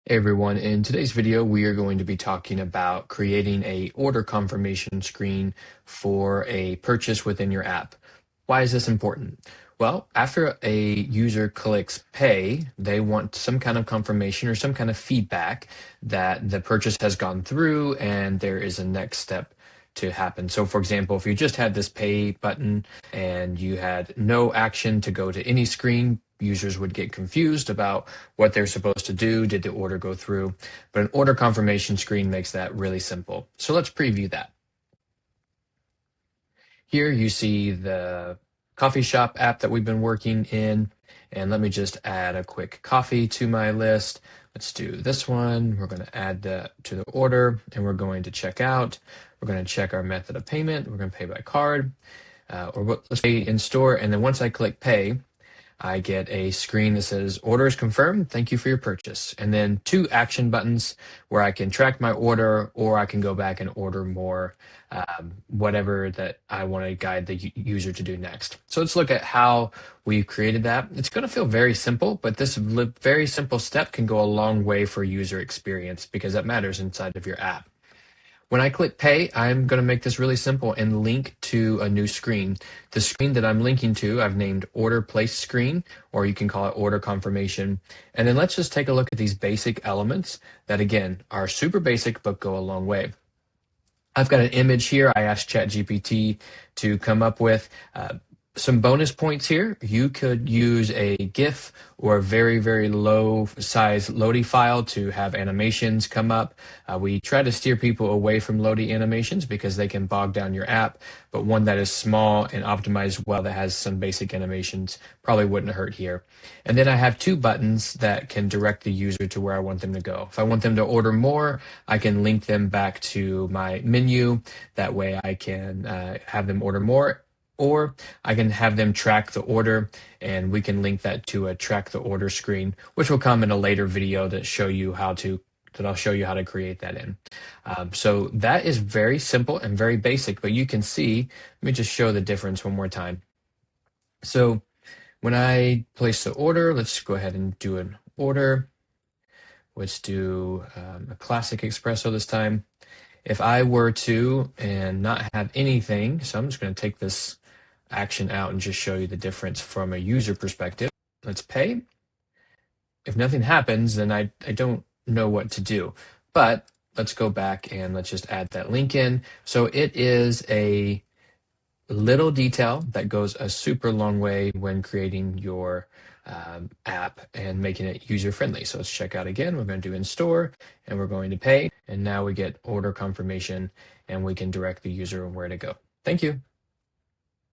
Hey everyone, in today's video we are going to be talking about creating a order confirmation screen for a purchase within your app. Why is this important? Well, after a user clicks pay, they want some kind of confirmation or some kind of feedback that the purchase has gone through and there is a next step to happen. So for example, if you just had this pay button and you had no action to go to any screen, users would get confused about what they're supposed to do. Did the order go through? But an order confirmation screen makes that really simple. So let's preview that. Here you see the coffee shop app that we've been working in. And let me just add a quick coffee to my list. Let's do this one. We're going to add that to the order and we're going to check out. We're going to check our method of payment. We're going to pay by card or let's pay in store. And then once I click pay, I get a screen that says order is confirmed. Thank you for your purchase. And then two action buttons where I can track my order or I can go back and order more, whatever that I want to guide the user to do next. So let's look at how we've created that. It's going to feel very simple, but this very simple step can go a long way for user experience because that matters inside of your app. When I click pay, I'm going to make this really simple and link to a new screen. The screen that I'm linking to, I've named order place screen, or you can call it order confirmation. And then let's just take a look at these basic elements that again are super basic, but go a long way. I've got an image here. I asked ChatGPT to come up with some bonus points here. You could use a GIF or a very, very low size Lottie file to have animations come up. We try to steer people away from Lottie animations because they can bog down your app, but one that is small and optimized well that has some basic animations probably wouldn't hurt here. And then I have two buttons that can direct the user to where I want them to go. If I want them to order more, I can link them back to my menu. That way I can have them order more. Or I can have them track the order and we can link that to a track the order screen, which will come in a later video that I'll show you how to create that in. So that is very simple and very basic, but you can see, let me just show the difference one more time. So when I place the order, let's go ahead and do an order. Let's do a classic espresso this time. If I were to and not have anything, so I'm just going to take this action out and just show you the difference from a user perspective. Let's pay. If nothing happens, then I don't know what to do. But let's go back and let's just add that link in. So it is a little detail that goes a super long way when creating your app and making it user-friendly. So let's check out again. We're going to do in store and we're going to pay. And now we get order confirmation and we can direct the user where to go. Thank you.